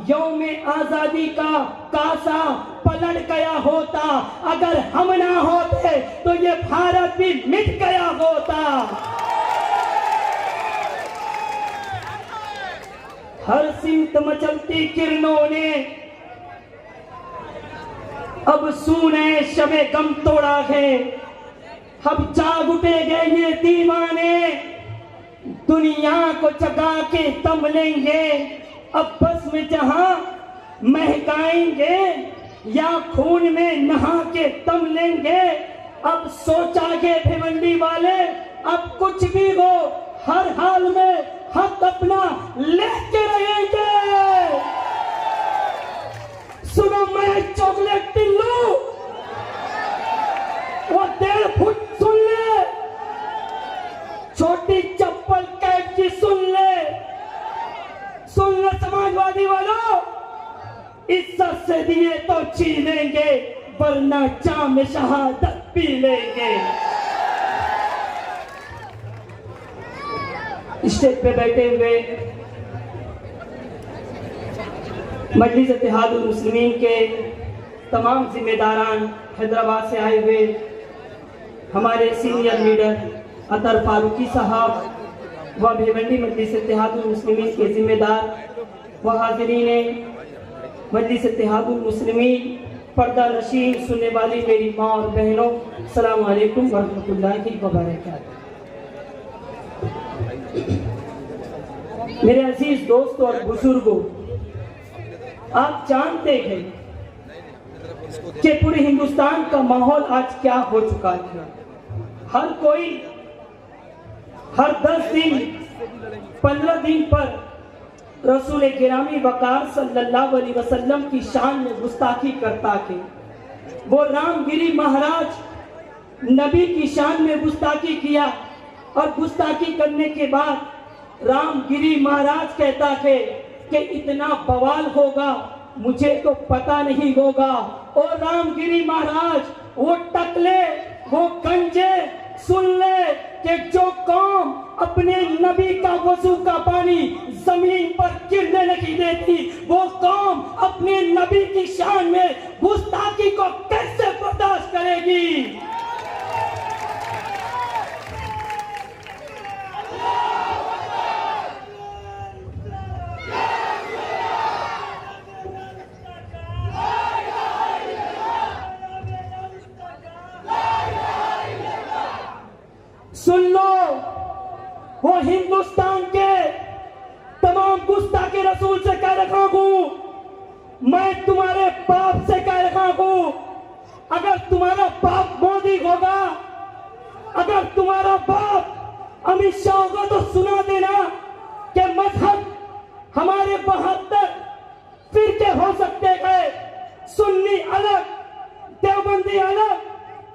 यौमे आजादी का कासा पलट गया होता, अगर हम ना होते तो ये भारत भी मिट गया होता। हर सिमत मचलती किरणों ने अब सूने शबे गम तोड़ा है, अब जाग उठेंगे ये दीवाने, दुनिया को जगा के दम लेंगे। अब बस में जहां महकाएंगे या खून में नहा के दम लेंगे। अब सोचा के भिवंडी वाले, अब कुछ भी हो हर हाल में हक अपना लेके रहेंगे। सुनो मैं चॉकलेट टिल्लू, वो 1.5 फुट सुन ले, छोटी चप्पल कैट की सुन ले समाजवादी वालों, इज्जत से दिए तो जी लेंगे, वरना जाम शहादत पी लेंगे। स्टेज पे बैठे हुए मजलिस इत्तेहादुल मुस्लिमीन के तमाम जिम्मेदारान, हैदराबाद से आए हुए हमारे सीनियर लीडर अतर फारूकी साहब व भिवंडी मजलिस इत्तेहादुल मुस्लिमीन के जिम्मेदार व हाज़रीन मजलिस इत्तेहादुल मुस्लिमीन, पर्दा नशीन सुनने वाली मेरी माँ और बहनों, अस्सलामु अलैकुम व रहमतुल्लाहि व बरकातहू। मेरे अजीज दोस्तों और बुजुर्गों, आप जानते हैं कि पूरे हिंदुस्तान का माहौल आज क्या हो चुका है। हर कोई हर 10 दिन 15 दिन पर रसूल गिरामी वकार सल्लल्लाहु अलैहि वसल्लम की शान में गुस्ताखी करता है। वो रामगिरी महाराज नबी की शान में गुस्ताखी किया और गुस्ताखी करने के बाद रामगिरी महाराज कहता है कि इतना बवाल होगा मुझे तो पता नहीं होगा। और रामगिरी महाराज वो टकले, वो गंजे, सुन ले कि जो कौम अपने नबी का वजू का पानी जमीन पर गिरने नहीं देती, वो कौम अपने नबी की शान में गुस्ताखी को कैसे बर्दाश्त करेगी। सुन लो, वो हिंदुस्तान के तमाम गुस्ताखे रसूल से कह रखा हूं, मैं तुम्हारे बाप से कह रखा हूं, अगर तुम्हारा बाप मोदी होगा, अगर तुम्हारा बाप अमित शाह होगा तो सुना देना कि मजहब हमारे 72 फिरके हो सकते हैं, सुन्नी अलग, देवबंदी अलग,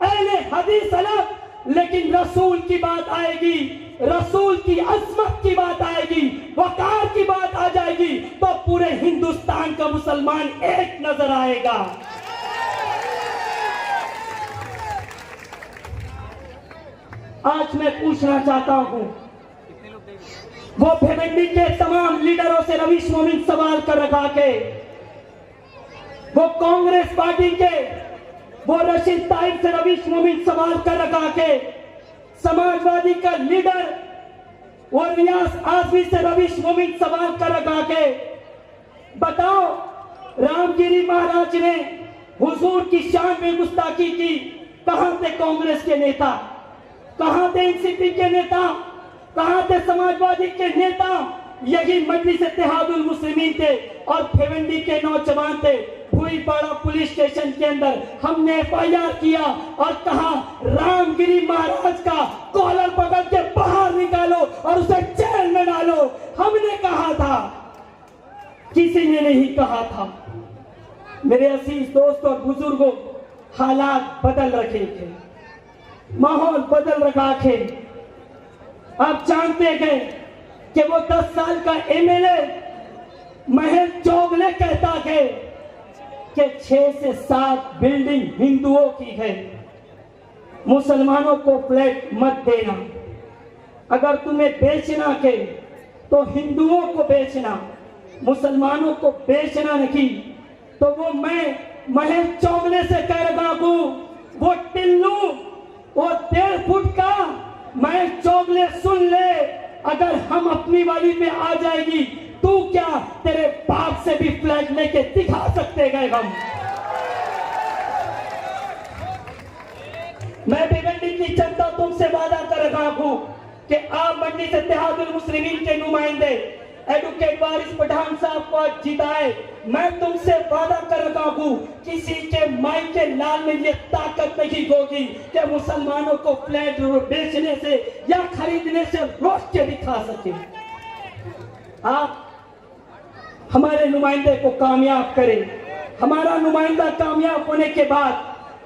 अहले हदीस अलग, लेकिन रसूल की बात आएगी, रसूल की अजमत की बात आएगी, वकार की बात आ जाएगी तो पूरे हिंदुस्तान का मुसलमान एक नजर आएगा। आज मैं पूछना चाहता हूं, वो भिवंडी के तमाम लीडरों से रवीश मोमिन सवाल कर रखा के, वो कांग्रेस पार्टी के वो रशीद ताहिर से रवीश मोमिन सवाल कर रखा के, समाजवादी का लीडर वो रियाज आजमी से रवीश मोमिन सवाल कर रखा के, बताओ रामगिरी महाराज ने हुजूर की शान में गुस्ताखी की, कहां थे कांग्रेस के नेता, कहां थे एनसीपी के नेता, कहां थे समाजवादी के नेता? यही मजलिस इत्तेहादुल मुस्लिमीन थे और भिवंडी के नौजवान थे। भूईपाड़ा पुलिस स्टेशन के अंदर हमने FIR किया और कहा रामगिरी महाराज का कॉलर पकड़ के बाहर निकालो और उसे जेल में डालो। हमने कहा था, किसी ने नहीं कहा था। मेरे अजीज दोस्तों और बुजुर्गों, हालात बदल रखे थे, माहौल बदल रखा थे। आप जानते हैं कि वो 10 साल का MLA महल चौगले कहता है कि 6 से 7 बिल्डिंग हिंदुओं की है, मुसलमानों को फ्लैट मत देना, अगर तुम्हें बेचना है तो हिंदुओं को बेचना, मुसलमानों को बेचना नहीं, तो वो मैं महज चौगले से कह रहा हूं, वो टिल्लू, वो 1.5 फुट का मैं चौगले सुन ले, अगर हम अपनी वाली पे आ जाएगी, तू क्या तेरे बाप से भी फ्लैग लेके दिखा सकते गए हम। मैं भिवंडी की जनता तुमसे वादा कर रहा हूं कि आप मंडी से इत्तेहादुल मुस्लिमीन के नुमाइंदे एडवोकेट वारिस पठान साहब को जिताए। मैं तुमसे वादा कर रहा हूं, किसी के माई के लाल में ये ताकत नहीं होगी कि मुसलमानों को फ्लैट बेचने से या खरीदने से रोक के दिखा सके। आप हमारे नुमाइंदे को कामयाब करें। हमारा नुमाइंदा कामयाब होने के बाद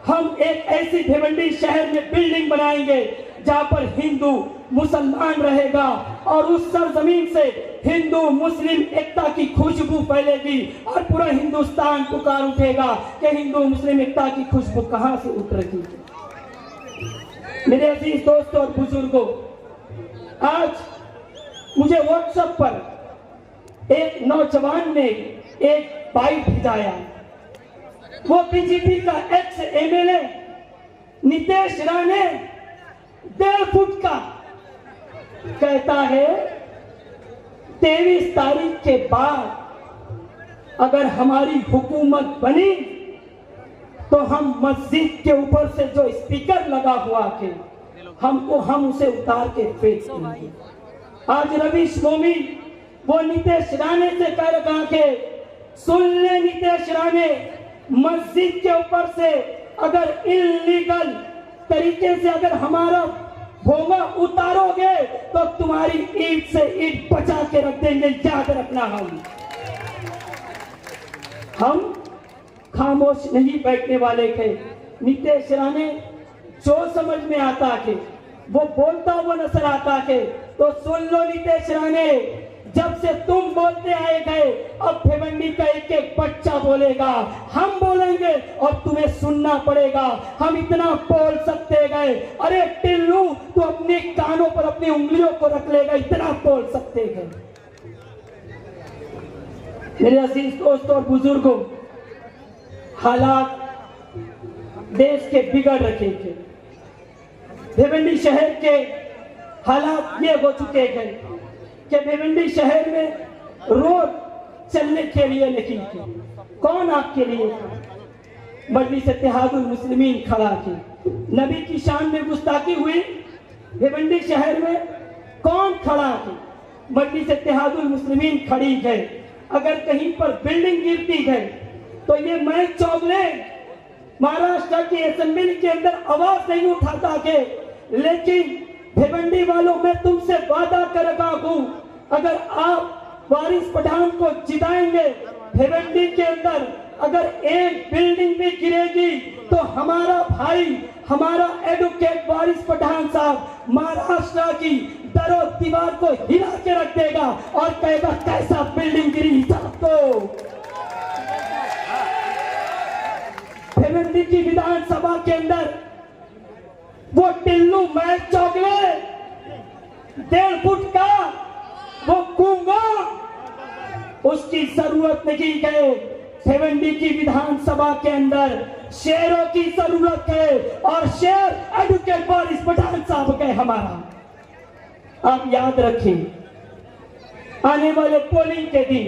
हम एक ऐसी भिवंडी शहर में बिल्डिंग बनाएंगे जहां पर हिंदू मुसलमान रहेगा और उस सरजमीन से हिंदू मुस्लिम एकता की खुशबू फैलेगी और पूरा हिंदुस्तान पुकार उठेगा कि हिंदू मुस्लिम एकता की खुशबू कहां से उठ रही है। मेरे अजीज दोस्तों और बुजुर्गों, आज मुझे व्हाट्सएप पर एक नौजवान ने एक बाइट भिजाया। वो बीजेपी का ex MLA Nitesh Rane 1.5 foot का कहता है 23 तारीख के बाद अगर हमारी हुकूमत बनी तो हम मस्जिद के ऊपर से जो स्पीकर लगा हुआ थे हम उसे उतार के फेंक देंगे। आज रवीश मोमिन वो नितेश राणे से कह रहा कि सुन ले नितेश राणे, मस्जिद के ऊपर से अगर इलीगल तरीके से अगर हमारा भोंगा उतारोगे तो तुम्हारी ईंट से ईंट बचा के रख देंगे, याद रखना। हम खामोश नहीं बैठने वाले थे। नितेश राणे जो समझ में आता है वो बोलता हुआ नजर आता है। तो सुन लो नितेश राणे, जब से तुम बोलते आए गए अब भिवंडी का एक एक बच्चा बोलेगा, हम बोलेंगे और तुम्हें सुनना पड़ेगा। हम इतना बोल सकते गए, अरे टिल्लू तू अपने कानों पर अपनी उंगलियों को रख लेगा, इतना बोल सकते गए। मेरे अजीज दोस्तों और बुजुर्गों, हालात देश के बिगड़ रखे थे। भिवंडी शहर के हालात ये हो चुके हैं कि भिवंडी शहर में रोड चलने के लिए नहीं थे। कौन आपके लिए था? मजलिस इत्तेहादुल मुस्लिमीन खड़ा थी। नबी की शान में गुस्ताखी हुई, भिवंडी शहर में कौन खड़ा थी? मजलिस इत्तेहादुल मुस्लिमीन खड़ी है। अगर कहीं पर बिल्डिंग गिरती है तो ये मैं चौगले महाराष्ट्र की असेंबली के अंदर आवाज नहीं उठाता के, लेकिन भिवंडी वालों में तुमसे वादा कर रहा हूं, अगर आप वारिस पठान को जिताएंगे, भिवंडी के अंदर अगर एक बिल्डिंग भी गिरेगी तो हमारा भाई, हमारा एडवोकेट वारिस पठान साहब महाराष्ट्र की दरो दीवार को हिला के रख देगा और कहेगा कैसा बिल्डिंग गिरी तो। भिवंडी की विधानसभा के अंदर वो टिल्लू मैं चौगले 1.5 फुट का वो कूंगा, उसकी जरूरत नहीं है। भिवंडी की विधानसभा के अंदर शेरों की जरूरत है और शेर एडवोकेट वारिस पठान साहब के हमारा। आप याद रखें, आने वाले पोलिंग के दिन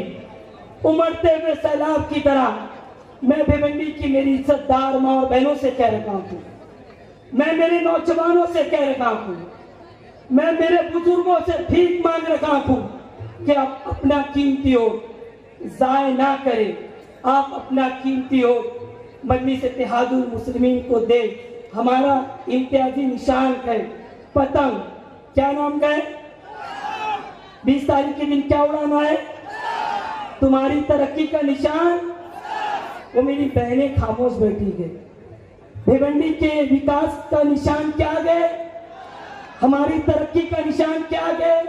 उमड़ते हुए सैलाब की तरह मैं भिवंडी की मेरी इज्जतदार मां और बहनों से कह रहा हूं, मैं मेरे नौजवानों से कह रहा हूं, मैं मेरे बुजुर्गों से भीख मांग रहा हूं कि आप अपना कीमती वोट जाय ना करें। आप अपना कीमती वोट मजलिस इत्तेहादुल मुस्लिमीन को दे। हमारा इम्तियाजी निशान है पतंग। क्या नाम का है? 20 तारीख के दिन क्या उड़ाना है? तुम्हारी तरक्की का निशान। वो मेरी बहनें खामोश बैठी गई। भिवंडी के विकास का निशान क्या गए? हमारी तरक्की का निशान क्या गए?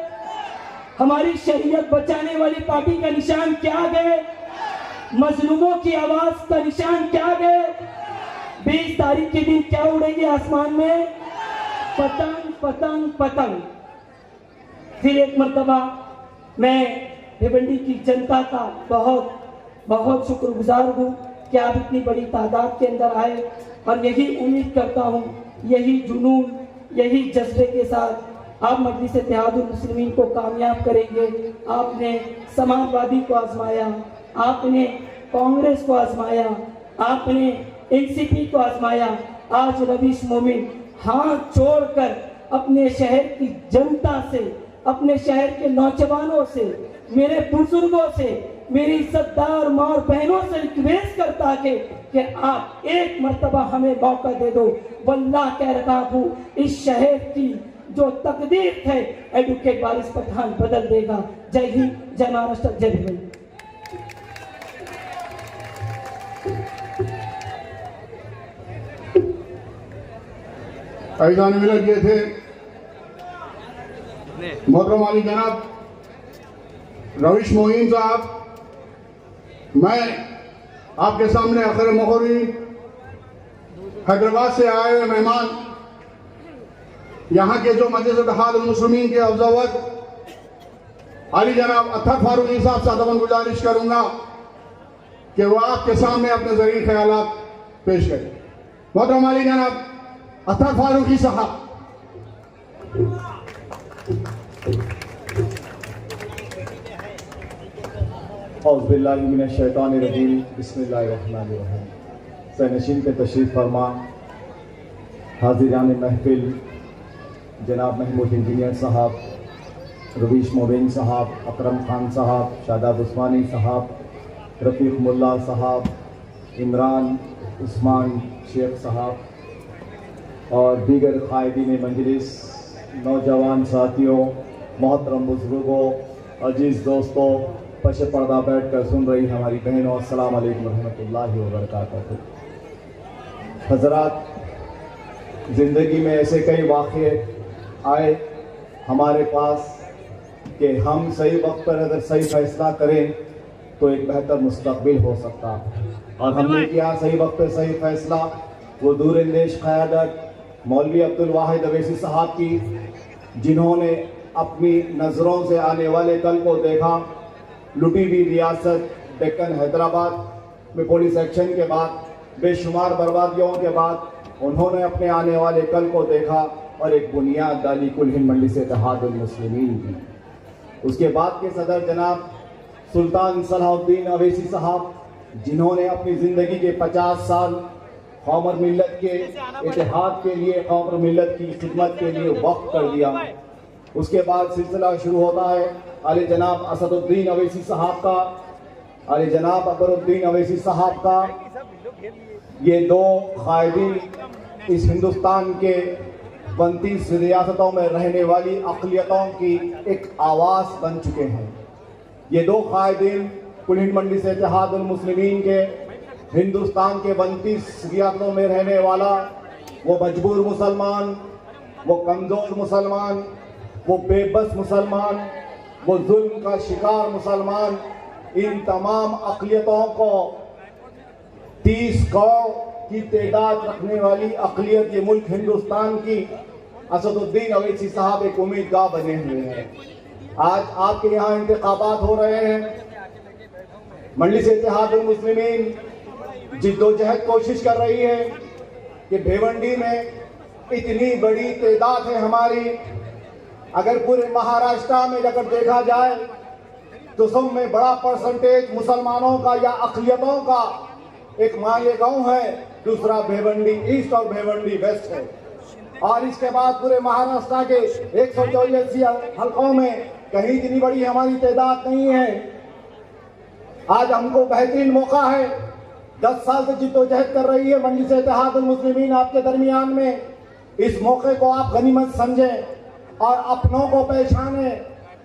हमारी शरीयत बचाने वाली पार्टी का निशान क्या गए? मजलूमों की आवाज का निशान क्या गए? 20 तारीख के दिन क्या उड़ेगी आसमान में? पतंग पतंग पतंग। फिर एक मर्तबा मैं भिवंडी की जनता का बहुत बहुत शुक्रगुजार हूँ कि आप इतनी बड़ी तादाद के अंदर आए, और यही उम्मीद करता हूँ, यही जुनून, यही जज्बे के साथ आप मजलिस इत्तेहादुल मुस्लिमीन को कामयाब करेंगे। आपने समाजवादी को आजमाया, आपने कांग्रेस को आजमाया, आपने एनसीपी को आजमाया, आज रवीश मोमिन हाथ जोड़कर अपने शहर की जनता से, अपने शहर के नौजवानों से, मेरे बुजुर्गों से, मेरी इज्जतदार माँ और बहनों से रिक्वेस्ट करता है कि आप एक मर्तबा हमें मौका दे दो। वल्लाह कह रहा हूँ, इस शहर की जो तकदीर है एडवोकेट वारिस पठान बदल देगा। जय हिंद, जय महाराष्ट्र, जय भिवंडी। ऐजान मिलत ये थे मोहतरम वाली जनाब रवीश मोइन साहब। मैं आपके सामने आखिर मखौरी हैदराबाद से आए हुए मेहमान, यहाँ के जो मजलिस इत्तेहादुल मुस्लिमीन के अफजवत अली जनाब अत्तर फारूकी साहब से अदबन गुजारिश करूंगा कि वह आपके सामने अपने ज़रूरी ख्यालात पेश करें। मोहतरम अली जनाब अत्तर फारूकी साहब। औज़ुबिल्लाहि मिनश्शैतानिर्रजीम, बिस्मिल्लाहिर्रहमानिर्रहीम। सनशीन के तशरीफ़ फरमा हाज़िरान महफिल जनाब महमूद इंजीनियर साहब, रवीश मोबिन साहब, अकरम खान साहब, शादाब उस्मानी साहब, रफ़ीक मुल्ला साहब, इमरान उस्मान शेख साहब और दीगर क़ायदीन मजलिस, नौजवान साथियों, मोहतरम बुज़ुर्गों, अजीज़ दोस्तों, पश पर्दा बैठ कर सुन रही हमारी बहनों, अस्सलाम वालेकुम रहमतुल्लाहि व बरकातहू। हज़रात, ज़िंदगी में ऐसे कई वाक़े आए हमारे पास कि हम सही वक्त पर अगर सही फैसला करें तो एक बेहतर मुस्तक़बिल हो सकता है, और हमने किया सही वक्त पर सही फैसला। वो दूरंदेश क़यादत मौलवी अब्दुल वाहिद अवैसी साहब की, जिन्होंने अपनी नज़रों से आने वाले कल को देखा। लुटी हुई रियासत डेक्कन हैदराबाद में पुलिस एक्शन के बाद, बेशुमार बर्बादियों के बाद उन्होंने अपने आने वाले कल को देखा और एक बुनियाद डाली कुल हिंद मजलिस इत्तेहादुल मुस्लिमीन की। उसके बाद के सदर जनाब सुल्तान सलाहुद्दीन अवैसी साहब, जिन्होंने अपनी ज़िंदगी के 50 साल कौम और मिल्लत के इत्तेहाद के लिए, कौम और मिल्लत की खिदमत के लिए वक्फ कर दिया। उसके बाद सिलसिला शुरू होता है आले जनाब असदुद्दीन अवैसी साहब का, आले जनाब अकबरुद्दीन अवैसी साहब का। ये दो क़ायदी इस हिंदुस्तान के 32 रियासतों में रहने वाली अक़लियतों की एक आवाज़ बन चुके हैं। ये दो क़ायदीन कुल हिंद मजलिस इत्तेहादुल मुस्लिमीन के हिंदुस्तान के 32 रियासतों में रहने वाला वो मजबूर मुसलमान, वो कमज़ोर मुसलमान, वो बेबस मुसलमान, वो जुल्म का शिकार मुसलमान, इन तमाम अक़लियतों को 30 कौम की तादाद रखने वाली अक़लियत ये मुल्क हिंदुस्तान की, असदुद्दीन अवैसी साहब एक उम्मीदगाह बने हुए हैं। आज आपके यहाँ इंतखाबात हो रहे हैं। मजलिस इत्तेहादुल मुस्लिमीन जिद्दोजहद कोशिश कर रही है कि भिवंडी में इतनी बड़ी तादाद है हमारी, अगर पूरे महाराष्ट्र में अगर देखा जाए तो सब में बड़ा परसेंटेज मुसलमानों का या अक़लियतों का एक मालेगांव है, दूसरा भिवंडी ईस्ट और भिवंडी वेस्ट है। और इसके बाद पूरे महाराष्ट्र के 184 हलकों में कहीं इतनी बड़ी हमारी तादाद नहीं है। आज हमको बेहतरीन मौका है, 10 साल से जिद्दोजहद कर रही है मजलिस इत्तेहादुल मुस्लिमीन आपके दरमियान में। इस मौके को आप गनीमत समझें और अपनों को पहचाने,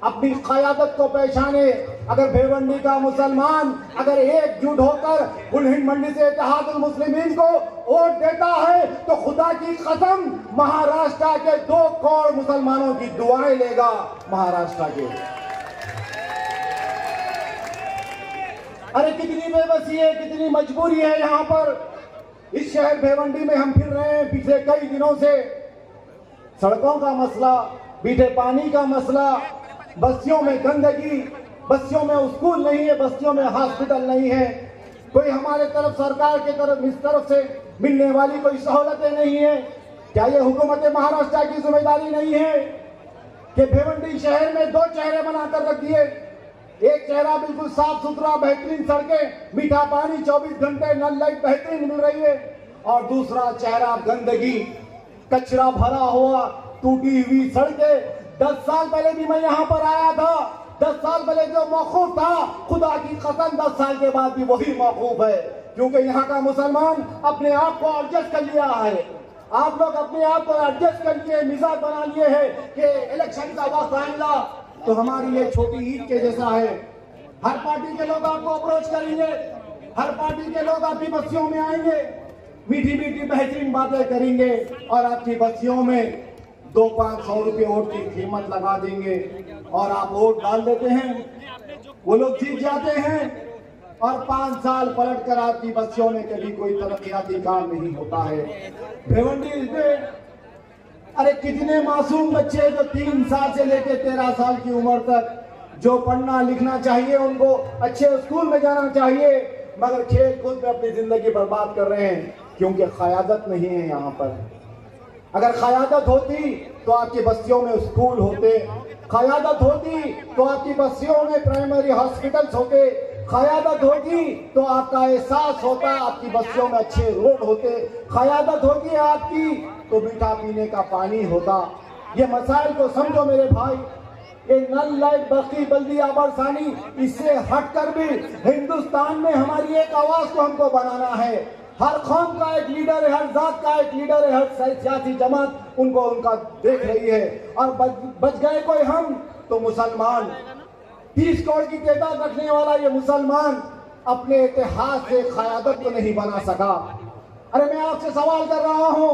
अपनी क़यादत को पहचाने। अगर भिवंडी का मुसलमान अगर एकजुट होकर कुल हिंद मजलिस इत्तेहादुल मुस्लिमीन को वोट देता है तो खुदा की कसम महाराष्ट्र के 2 करोड़ मुसलमानों की दुआएं लेगा। महाराष्ट्र के अरे कितनी बेबसी है, कितनी मजबूरी है यहाँ पर। इस शहर भिवंडी में हम फिर रहे हैं पिछले कई दिनों से। सड़कों का मसला, मीठे पानी का मसला, बस्तियों में गंदगी, बस्तियों में स्कूल नहीं है, बस्तियों में हॉस्पिटल नहीं है, कोई हमारे तरफ सरकार की तरफ इस तरफ से मिलने वाली कोई सहूलतें नहीं है। क्या ये हुकूमत महाराष्ट्र की जिम्मेदारी नहीं है कि भिवंडी शहर में दो चेहरे बनाकर रख दिए? एक चेहरा बिल्कुल साफ सुथरा, बेहतरीन सड़कें, मीठा पानी, 24 घंटे नल लाइट बेहतरीन मिल रही है, और दूसरा चेहरा गंदगी, कचरा भरा हुआ, टूटी हुई सड़कें। 10 साल पहले भी मैं यहाँ पर आया था, 10 साल पहले जो मौकूफ था, खुदा की कसम 10 साल के बाद भी वही मौकूफ है, क्योंकि यहाँ का मुसलमान अपने आप को एडजस्ट कर लिया है। आप लोग अपने आप को एडजस्ट कर लिए, मिजाज बना लिए है कि इलेक्शन का वक्त आएगा तो हमारी ये छोटी ईद के जैसा है। हर पार्टी के लोग आपको अप्रोच करेंगे, हर पार्टी के लोग आपकी बस्तियों में आएंगे, मीठी मीठी बेहतरीन बातें करेंगे और आपकी बस्तियों में 200-500 रुपये वोट की कीमत लगा देंगे, और आप वोट डाल देते हैं, वो लोग जीत जाते हैं, और 5 साल पलट कर आपकी बस्तियों में कभी कोई तरक्याती काम नहीं होता है। भिवंडी में अरे कितने मासूम बच्चे जो 3 साल से लेकर 13 साल की उम्र तक जो पढ़ना लिखना चाहिए, उनको अच्छे स्कूल में जाना चाहिए, मगर खेल कूद में अपनी जिंदगी बर्बाद कर रहे हैं, क्योंकि क़यादत नहीं है यहाँ पर। अगर क़यादत होती तो आपकी बस्तियों में स्कूल होते, क़यादत होती तो आपकी बस्तियों में प्राइमरी हॉस्पिटल्स होते, क़यादत होती तो आपका एहसास होता, आपकी बस्तियों में अच्छे रोड होते, क़यादत होती आपकी तो मीठा पीने का पानी होता। ये मसाइल को समझो मेरे भाई। ये नल लाइट बस्ती बल्दी आबरसानी, इससे हटकर भी हिंदुस्तान में हमारी एक आवाज को हमको बनाना है। हर कौम का एक लीडर है, हर जात का एक लीडर है, हर सियासी जमात उनको उनका देख रही है, और बच गए कोई हम तो मुसलमान। 30 करोड़ की तादाद रखने वाला ये मुसलमान अपने इतिहास से क़यादत को नहीं बना सका। अरे मैं आपसे सवाल कर रहा हूं,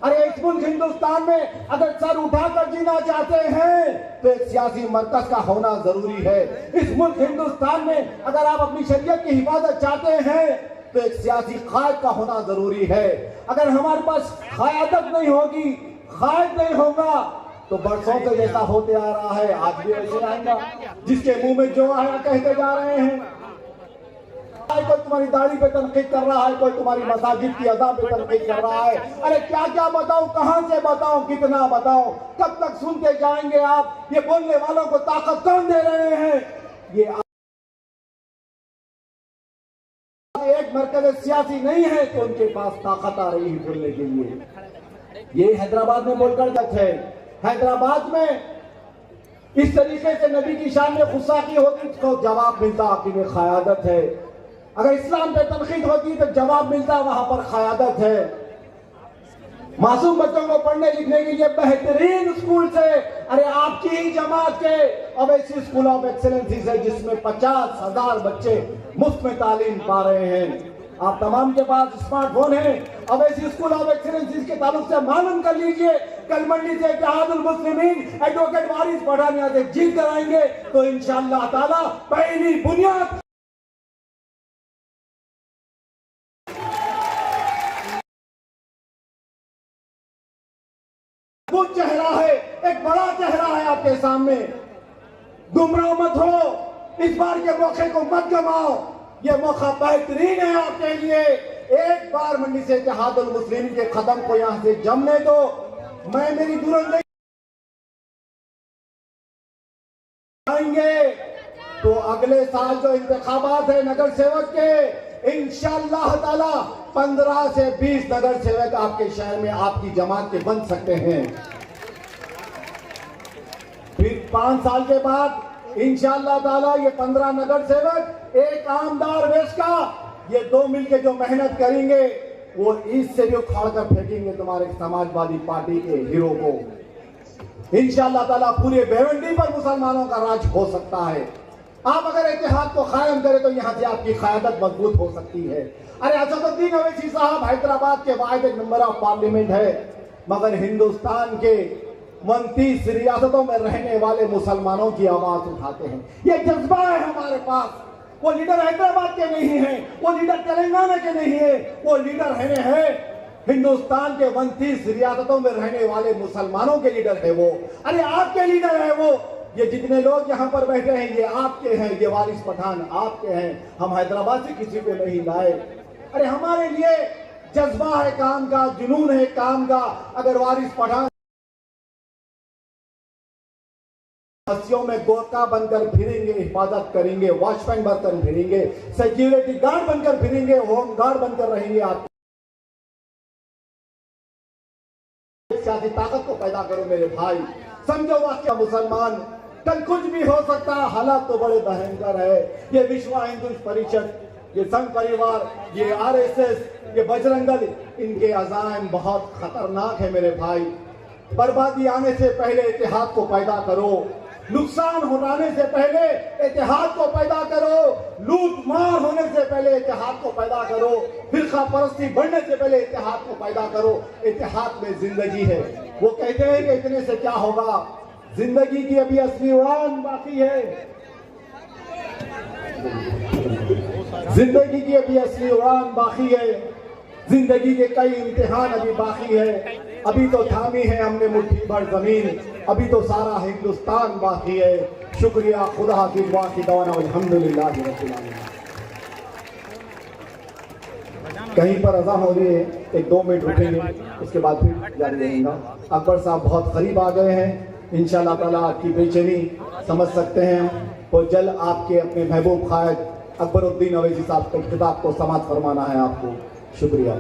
अरे इस मुल्क हिंदुस्तान में अगर सर उठाकर जीना चाहते हैं तो एक सियासी मरकज का होना जरूरी है। इस मुल्क हिंदुस्तान में अगर आप अपनी शरीयत की हिफाजत चाहते हैं तो एक सियासी कायद का होना जरूरी है। अगर हमारे पास क़यादत नहीं होगी, कायद नहीं होगा, तो बरसों से जैसा होते आ रहा है आज भी वैसे आएगा। जिसके मुंह में जो आया कहते जा रहे हैं। कोई तुम्हारी दाढ़ी पे तनकीद कर रहा है, कोई तुम्हारी मसाजिद की अदा पे तनकीद कर रहा है। अरे क्या क्या बताऊं, कहां से बताऊं, कितना बताऊं, कब तक सुनते जाएंगे आप? ये बोलने वालों को ताकत कौन दे रहे हैं? ये एक मरकज सियासी नहीं है तो उनके पास ताकत आ रही है बोलने के लिए। ये हैदराबाद में बोलकर तक है, हैदराबाद में इस तरीके से नबी की शान में गुस्सा की होती तो जवाब मिलता आपकी में क़यादत है। अगर इस्लाम पे तनकीद होती तो जवाब मिलता वहां पर क़यादत है। मासूम बच्चों को पढ़ने लिखने के लिए बेहतरीन स्कूल से, अरे आपकी ही जमात के अवैसी स्कूल ऑफ एक्सेलेंसी है जिसमें 50,000 बच्चे मुफ्त में तालीम पा रहे हैं। आप तमाम के पास स्मार्टफोन है, अवैसी स्कूल ऑफ एक्सेलेंसी के ताल्लुक से मालूम कर लीजिए। कल मंडी से इत्तेहादुल मुस्लिमीन एडवोकेट वारिस पठानिया से जीत कराएंगे तो इंशाअल्लाह ताला पहली बुनियाद चेहरा है, एक बड़ा चेहरा है आपके सामने। गुमराह मत हो, इस बार के मौके को मत गवाओ, ये मौका बेहतरीन है आपके लिए। एक बार मंडी से इत्तेहादुल मुस्लिमीन के कदम को यहां से जमने दो। मैं मेरी दुरंदेही आएंगे तो अगले साल जो इंतखाबात है नगर सेवक के, इंशाअल्लाह ताला 15 से 20 नगर सेवक आपके शहर में आपकी जमात के बन सकते हैं। फिर 5 साल के बाद इंशाअल्लाह ताला ये 15 नगर सेवक एक आमदार वेश का ये 2 मिलके जो मेहनत करेंगे वो ईद से भी उखाड़ कर फेंकेंगे तुम्हारे समाजवादी पार्टी के हीरो को। इंशाअल्लाह ताला पूरे भिवंडी पर मुसलमानों का राज हो सकता है। आप अगर इत्तेहाद को कायम करें तो यहां से आपकी क़यादत मजबूत हो सकती है। अरे असदुद्दीन अवैसी साहब हैदराबाद के वाहिद एक मेंबर ऑफ पार्लियामेंट है, मगर हिंदुस्तान के 29 रियासतों में रहने वाले मुसलमानों की आवाज उठाते हैं। ये जज्बा है हमारे पास। वो लीडर हैदराबाद के नहीं है, वो लीडर तेलंगाना के नहीं है, वो लीडर है हिंदुस्तान के 29 रियासतों में रहने वाले मुसलमानों के लीडर है वो। अरे आपके लीडर है वो। ये जितने लोग यहाँ पर बैठे हैं ये आपके हैं, ये वारिस पठान आपके हैं। हम हैदराबाद से किसी को नहीं लाए। अरे हमारे लिए जज्बा है काम का, जुनून है काम का। अगर वारिस पठान बस्तियों में गोरखा बनकर फिरेंगे, हिफाजत करेंगे, वॉचमैन बनकर फिरेंगे, सिक्योरिटी गार्ड बनकर फिरेंगे, होम गार्ड बनकर रहेंगे, आप सियासी ताकत को पैदा करो मेरे भाई। समझो वाक्य मुसलमान, कल कुछ भी हो सकता है, हालात तो बड़े भयंकर है। ये विश्व हिंदू परिषद, ये संघ परिवार, ये आरएसएस, ये बजरंग दल, इनके अज़ाइम बहुत खतरनाक है मेरे भाई। बर्बादी आने से पहले इत्तेहाद को पैदा करो, नुकसान होने से पहले इत्तेहाद को पैदा करो, लूट मार होने से पहले इत्तेहाद को पैदा करो, फिरका परस्ती बढ़ने से पहले इत्तेहाद को पैदा करो। इत्तेहाद में जिंदगी है। वो कहते हैं कि इतने से क्या होगा, जिंदगी की अभी असली उड़ान बाकी है, जिंदगी की अभी असली उड़ान बाकी है, जिंदगी के कई इम्तिहान अभी बाकी है। अभी तो थामी है हमने मुट्ठी भर जमीन, अभी तो सारा हिंदुस्तान बाकी है। शुक्रिया, खुदा हाफिज़, बाकी दवाना अल्हम्दुलिल्लाह रब्बिल आलमीन। कहीं पर अज़ान हो रही है, 1-2 मिनट रुकेंगे, उसके बाद फिर जारी रहेगा। अकबर साहब बहुत करीब आ गए हैं, इंशाअल्लाह ताला आपकी बेचैनी समझ सकते हैं। तो जल आपके अपने महबूब क़ायद अकबरुद्दीन अवैसी साहब के खिताब को समाप्त फरमाना है आपको। शुक्रिया।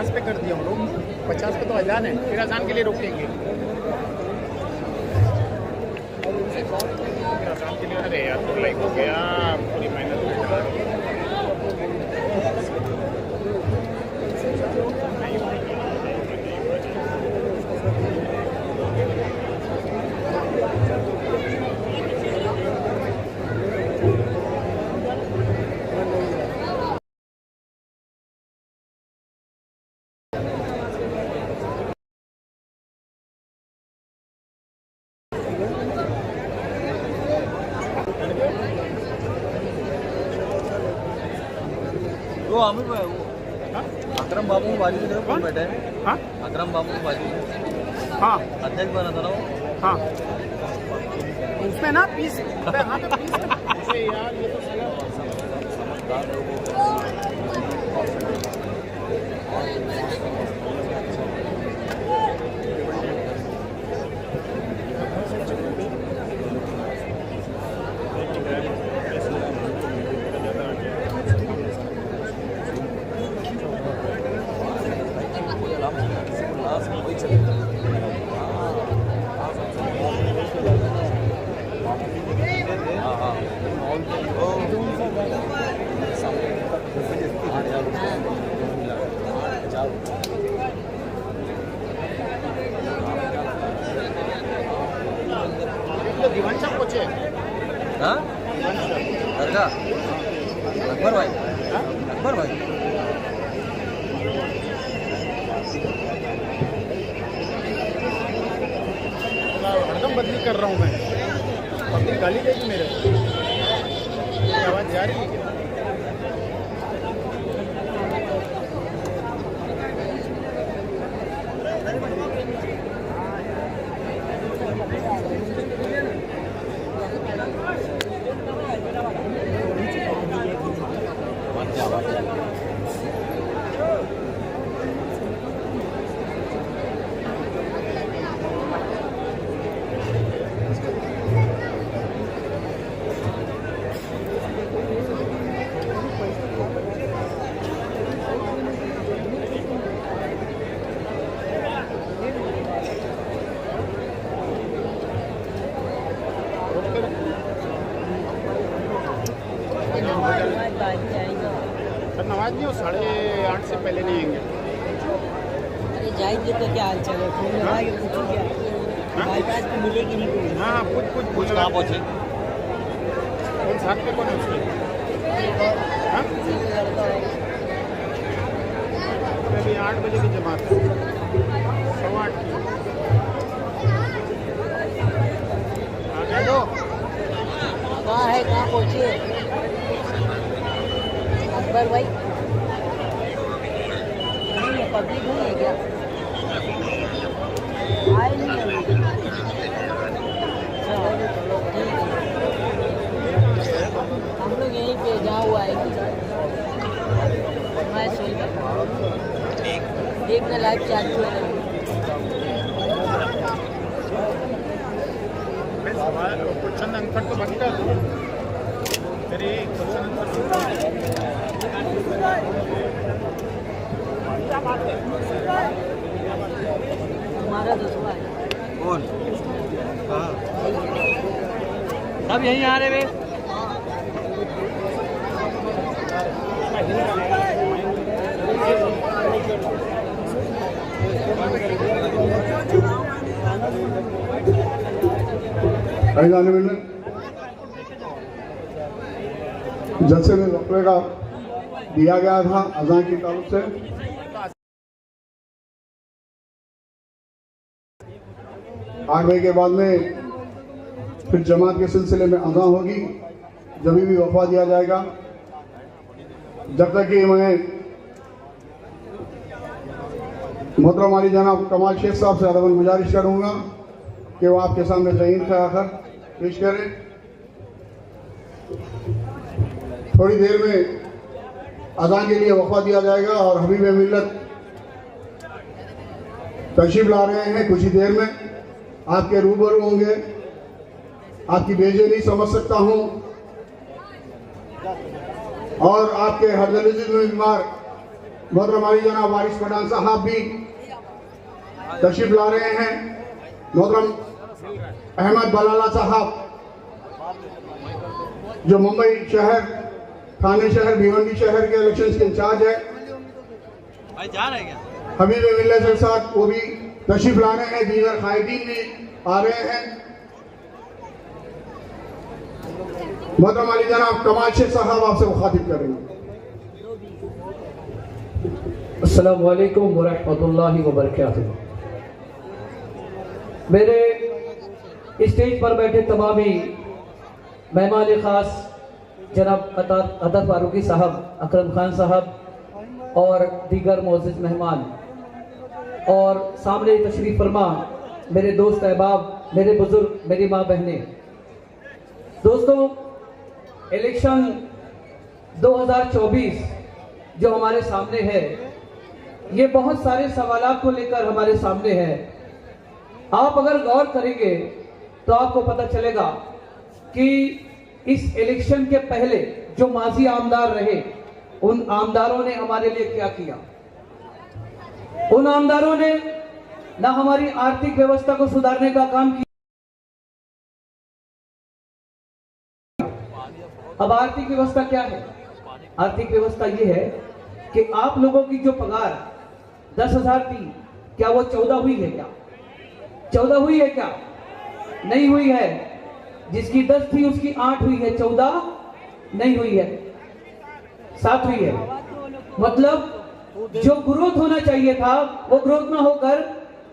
पे कर दिया हम लोग 50 पे तो अजान है, फिर अजान के लिए रोकेंगे। अजान के लिए अरे यार तो लाइक हो गया, पूरी मेहनत वो आमिर भाई, वो अकरम बाबू बाजू की तरफ कौन बैठा है? हाँ अकरम बाबू बाजू, हाँ अध्यक्ष बना था ना वो। हाँ उसमें ना पीस हाँ पे पीस है यार, ये तो समझदार लोगों दिवान साहब पहुंचे। हाँ दरगाह अकबर भाई, अकबर भाई हरदम बदली कर रहा हूँ मैं, पब्लिक गाली देगी मेरे को। आवाज़ जा रही है क्या? नवाज नहीं, वो 8:30 से पहले नहीं आएंगे। अरे जाएंगे तो क्या हाल चाल है, फोन लगाएंगे तो क्या बाईपास तो मिलेगी नहीं कोई। हाँ कुछ कहाँ पहुँचे? साथ में कौन है उसके? हाँ? अभी 8 बजे की जमात है, 8:15 की। आ गए दो। कहाँ है, कहाँ पहुँचे अकबर भाई? नहीं है, पब्लिक नहीं है क्या? आए नहीं अभी। अच्छा, चलो ठीक है, हम लोग यहीं पे जहाँ हुआ आएगी। मैं देखना लाइव चालू है। क्वेश्चन आंसर तो बघितला तरी क्वेश्चन हमारा दूसरा है कौन? हाँ सब यहीं आ रहे वे। जलसे में वक्फे का दिया गया था अज़ान की ताल्लुक से। 8 बजे के बाद में फिर जमात के सिलसिले में अज़ान होगी, जब भी वफ़ा दिया जाएगा। जब तक कि मैं मोहतरम वाली जनाब कमाल शेख साहब से अदबन गुजारिश करूंगा कि वो आपके सामने ज़हीन का आखिर पेश करें। थोड़ी देर में अज़ान के लिए वफ़ा दिया जाएगा और हबीब मिल्लत तशरीफ ला रहे हैं। कुछ ही देर में आपके रूबरू होंगे। आपकी बेचैनी समझ सकता हूं और आपके हरदर्द में बीमार मोहतरम अली जनाब वारिस पठान साहब भी तशरीफ ला रहे हैं। मोहतरम अहमद बलाला साहब जो मुंबई शहर, थाने शहर, भिवंडी शहर के इलेक्शन के इंचार्ज है, भाई जा रहे क्या? हबीब मिल्लत के साथ वो भी तशरीफ ला रहे हैं। दीगर कायदीन भी आ रहे हैं। मोहतरम अली जनाब कमाल शेख साहब आपसे मुखातिब करेंगे। अस्सलाम वालेकुम वरहमतुल्लाहि वबरकातुहू। मेरे स्टेज पर बैठे तमामी मेहमान खास जनाब अतर फारूकी साहब, अकरम खान साहब और दीगर मोअज़्ज़िज़ मेहमान और सामने तशरीफ फरमा मेरे दोस्त अहबाब, मेरे बुजुर्ग, मेरी माँ बहनें। दोस्तों, इलेक्शन 2024 जो हमारे सामने है, ये बहुत सारे सवालात को लेकर हमारे सामने है। आप अगर गौर करेंगे तो आपको पता चलेगा कि इस इलेक्शन के पहले जो माजी आमदार रहे, उन आमदारों ने हमारे लिए क्या किया। उन आमदारों ने ना हमारी आर्थिक व्यवस्था को सुधारने का काम किया। अब आर्थिक व्यवस्था क्या है? आर्थिक व्यवस्था ये है कि आप लोगों की जो पगार 10,000 थी, क्या वो 14 हुई है? क्या 14 हुई है? क्या नहीं हुई है? जिसकी 10 थी उसकी 8 हुई है, 14 नहीं हुई है, 7 हुई है। मतलब जो ग्रोथ होना चाहिए था वो ग्रोथ ना होकर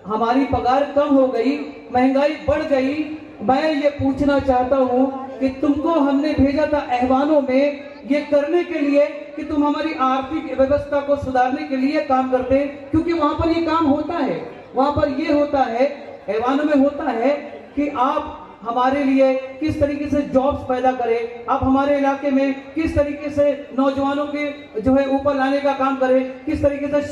हमारी पगार कम हो गई, महंगाई बढ़ गई। मैं ये पूछना चाहता हूं कि तुमको हमने भेजा था ऐवानों में ये करने के लिए कि तुम हमारी आर्थिक व्यवस्था को सुधारने के लिए काम करते, क्योंकि वहां पर ये काम होता है। वहां पर ये होता है, ऐवानों में होता है कि आप हमारे लिए किस तरीके से जॉब्स पैदा करें, आप हमारे इलाके में किस तरीके से नौजवानों के जो है ऊपर लाने का काम करें, किस तरीके से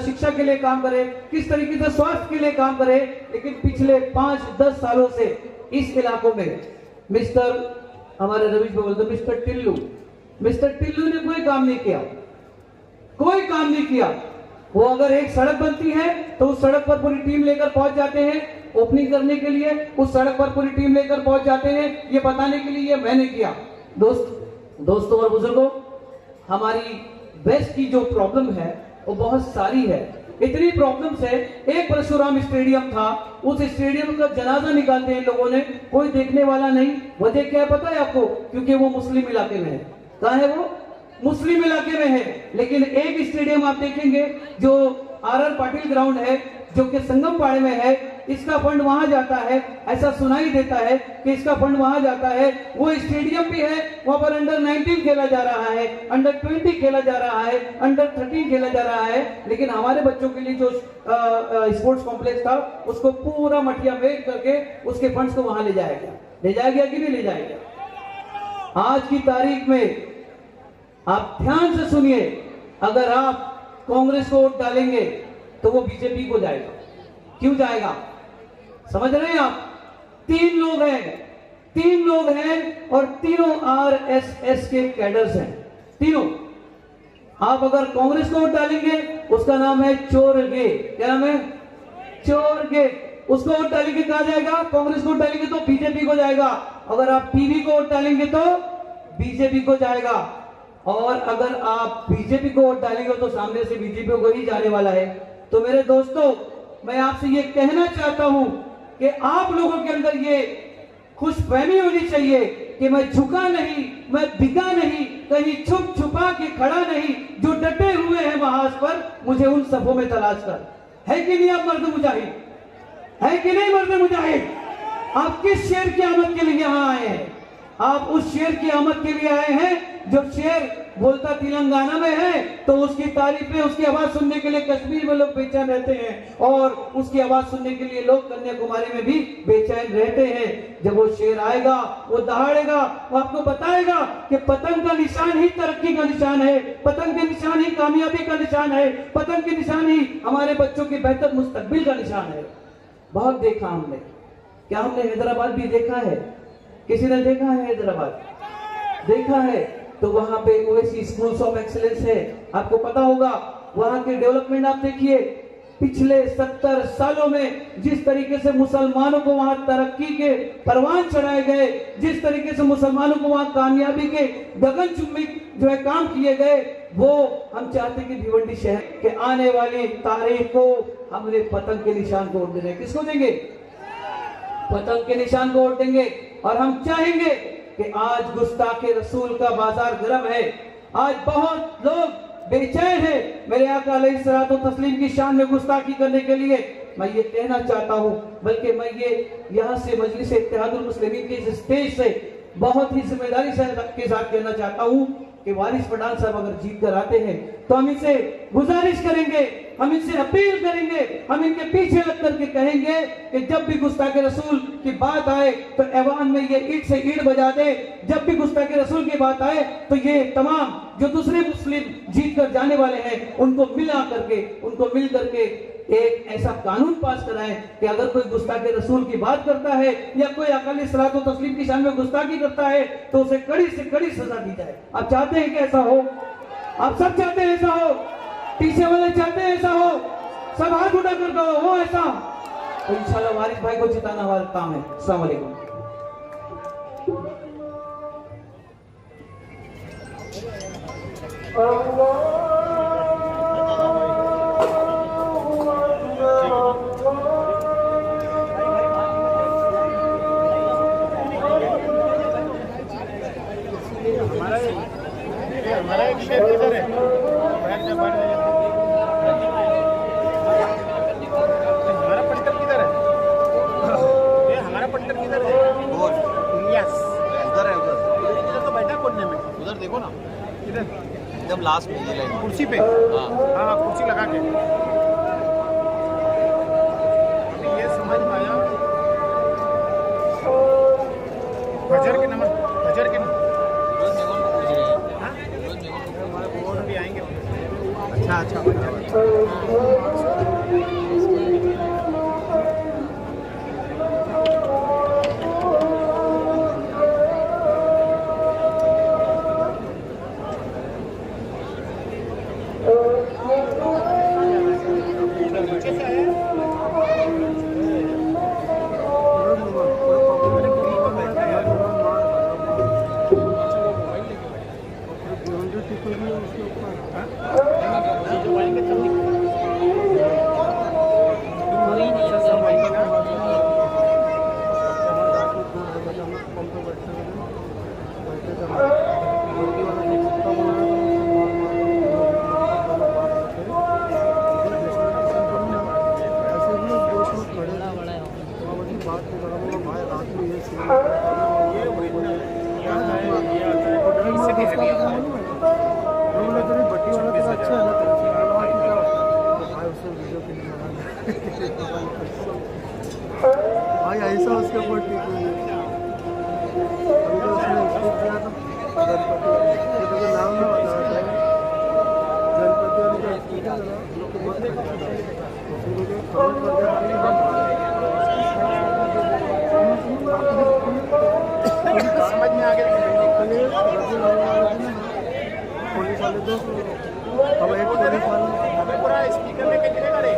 शिक्षा के लिए काम करें, किस तरीके से स्वास्थ्य के लिए काम करें। लेकिन पिछले 5-10 सालों से इस इलाकों में मिस्टर हमारे रवीश बोलते मिस्टर टिल्लू ने कोई काम नहीं किया, कोई काम नहीं किया। वो अगर एक सड़क बनती है तो उस सड़क पर पूरी टीम लेकर पहुंच जाते हैं ओपनिंग करने के लिए, उस सड़क पर पूरी टीम लेकर पहुंच जाते हैं ये बताने के लिए मैंने किया। दोस्तों और बुजुर्गों, हमारी वेस्ट की जो प्रॉब्लम है वो बहुत सारी है। इतनी प्रॉब्लम्स है। एक परशुराम स्टेडियम था, उस स्टेडियम का जनाजा निकालते हैं लोगों ने, कोई देखने वाला नहीं। वजह क्या है पता है आपको? क्योंकि वो मुस्लिम इलाके में है। कहाँ है वो? मुस्लिम इलाके में है। लेकिन एक स्टेडियम आप देखेंगे जो आर पाटिल ग्राउंड है, जो कि संगम पाड़े में है, इसका फंड वहां जाता है। ऐसा सुनाई देता है कि इसका फंड वहां जाता है। वो स्टेडियम भी है, वहां पर अंडर 19 खेला जा रहा है, अंडर 20 खेला जा रहा है, अंडर 13 खेला जा रहा है। लेकिन हमारे बच्चों के लिए जो स्पोर्ट्स कॉम्प्लेक्स था, उसको पूरा मटिया मेक करके उसके फंड्स को वहां ले जाया गया। ले जाया गया कि नहीं ले जाया गया? आज की तारीख में आप ध्यान से सुनिए, अगर आप कांग्रेस को वोट डालेंगे तो वो बीजेपी को जाएगा। क्यों जाएगा? समझ रहे हैं आप? तीन लोग हैं और तीनों आरएसएस के कैडर्स हैं, तीनों। आप अगर कांग्रेस को वोट डालेंगे, उसका नाम है चोरगे। क्या नाम है? चोरगे। उसको वोट डालेंगे कहा जाएगा? कांग्रेस को वोट डालेंगे तो बीजेपी को जाएगा। अगर आप टीवी को वोट डालेंगे तो बीजेपी को जाएगा। और अगर आप बीजेपी को वोट डालेंगे तो सामने से बीजेपी को ही जाने वाला है। तो मेरे दोस्तों, मैं आपसे ये कहना चाहता हूं कि आप लोगों के अंदर ये खुशफहमी होनी चाहिए कि मैं झुका नहीं, मैं बिका नहीं, कहीं छुप छुपा के खड़ा नहीं। जो डटे हुए हैं महाज पर, मुझे उन सफों में तलाश कर। है कि नहीं आप मर्द मुजाहिद? है कि नहीं मर्द मुजाहिद? आप किस शेर की आमद के लिए यहां आए हैं? आप उस शेर की आमद के लिए आए हैं जो शेर बोलता तेलंगाना में है, तो उसकी तारीफें, उसकी आवाज सुनने के लिए कश्मीर में लोग बेचैन रहते हैं, और उसकी आवाज सुनने के लिए लोग कन्याकुमारी में भी बेचैन रहते हैं। जब वो शेर आएगा, वो दहाड़ेगा, वो आपको बताएगा कि पतंग का निशान ही तरक्की का निशान है, पतंग के निशान ही कामयाबी का निशान है, पतंग के निशान ही हमारे बच्चों के बेहतर मुस्तकबिल का निशान है। बहुत देखा हमने। क्या हमने हैदराबाद भी देखा है? किसी ने देखा है हैदराबाद? देखा है तो वहां पे ओएसी स्कूल्स ऑफ एक्सीलेंस है। आपको पता होगा वहां के डेवलपमेंट आप देखिए। पिछले 70 सालों में जिस तरीके से मुसलमानों को वहां तरक्की के परवान चढ़ाए गए, जिस तरीके से मुसलमानों को वहां कामयाबी के गगनचुंबी जो है काम किए गए, वो हम चाहते कि भिवंडी शहर के आने वाली तारीख को हमने पतंग के निशान को वोट देना। किसको देंगे? पतंग के निशान को वोट देंगे। और हम चाहेंगे कि आज गुस्ताखे रसूल का बाजार गर्म है। आज बहुत लोग बेचैन है मेरे आका अलैहिस्सलातु तस्लीम की शान में गुस्ताखी करने के लिए। मैं ये कहना चाहता हूं, बल्कि मैं ये यहाँ से मजलिस इत्तेहादुल मुस्लिमीन के इस स्टेज से बहुत ही जिम्मेदारी से के साथ कहना चाहता हूं कि वारिस पठान साहब अगर जीत कर आते हैं तो हम इनसे गुजारिश करेंगे, हम इनसे अपील करेंगे, हम इनके पीछे लग करके कहेंगे कि जब भी गुस्ताखे रसूल की बात आए तो ऐवान में ये ईंट से ईंट बजा दे। जब भी गुस्ताखे रसूल की बात आए तो ये तमाम जो दूसरे मुस्लिम जीत कर जाने वाले हैं उनको मिल करके एक ऐसा कानून पास कराएं कि अगर कोई गुस्ताखे रसूल की बात करता है या कोई अकाली सलातो तस्लीम की शान में गुस्ताखी करता है तो उसे कड़ी से कड़ी सजा दी जाए। आप चाहते हैं कि ऐसा हो? आप सब चाहते हैं ऐसा हो? पीछे वाले चाहते हैं ऐसा हो? सब हाथ उठा कर कहो हो ऐसा। तो इंशाल्लाह वारिस भाई को जिताना हमारा काम है। अस्सलाम वालेकुम। हमारा एक शेर किधर है? हमारा पट्टर किधर है? ये हमारा पट्टर किधर है? यस, उधर है, उधर इधर तो बैठा कोने में। उधर देखो ना, किधर? एकदम लास्ट में ये लाइन कुर्सी पे। हाँ। हाँ, कुर्सी लगा के। अभी ये समझ में आया, फजर के नमाज, फजर के नमाज। रोज मेगोन को पूछ रहे हैं। हाँ? रोज मेगोन को हमारे बोर्ड भी आएंगे। अच्छा। कैसे आया? जो आएंगे तब पैसा उसके ऊपर टिक नहीं है। अभी तो उसने स्पीच दिया था गणपति, तो नाम नहीं बता रहा था, गणपति वाली का स्पीच था, लोग को बहुत अच्छा था। फिर मुझे समझ में गया कि समझ में आ गया पुलिस वाले तो अब एक पुलिस वाला पूरा स्पीकर लेके गिरेगा रे।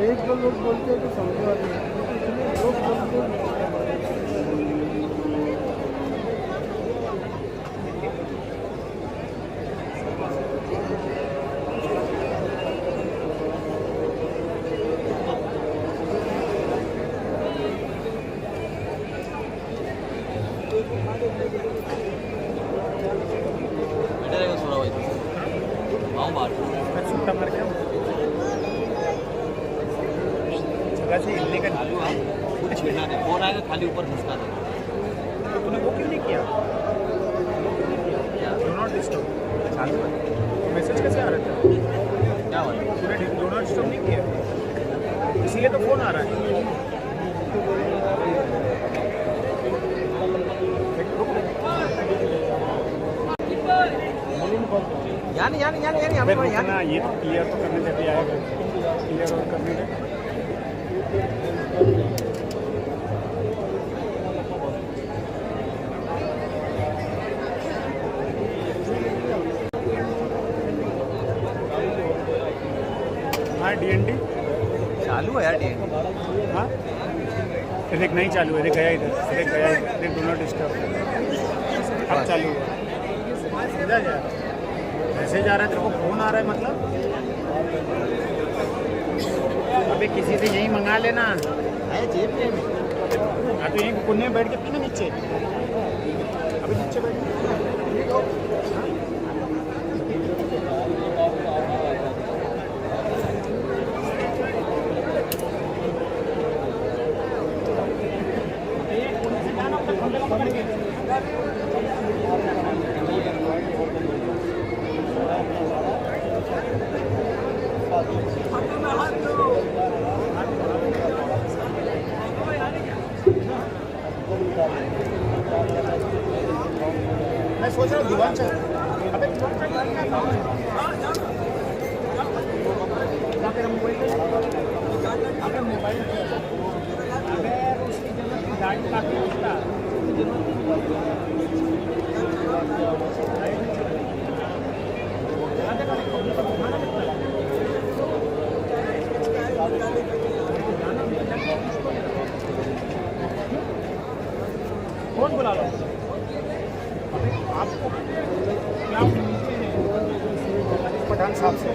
एक दो लोग बोलते हैं तो समझ वाले लोग बोलते से हिलने का कुछ छेड़ना नहीं, फोन आएगा खाली ऊपर घुसका देना। तो तूने वो क्यों नहीं किया? डू नॉट डिस्टर्ब मैसेज कैसे आ रहा था? क्या हुआ? तूने डू नॉट डिस्टर्ब नहीं किया, इसीलिए तो फोन आ रहा है। यानी ये तो क्लियर तो करने जब आएगा, क्लियर और करने दे। हाँ डीएनडी चालू है यार डीएनडी। हाँ देख नहीं चालू है, देख गया इधर, देख गया देख डू नॉट डिस्टर्ब अब चालू हुआ। इधर जा मैसेज आ रहा है, तेरे को फोन आ रहा है मतलब अबे किसी से यही मंगा लेना। है जेब में। हाँ तो यहीं कोने में बैठ के पीना नीचे, अभी नीचे बैठ मैं सोच रहा हूँ दीवान चल। अबे मोबाइल उसकी जगह गाड़ी काफी होता कौन बुला लो आपको क्या पठान साहब से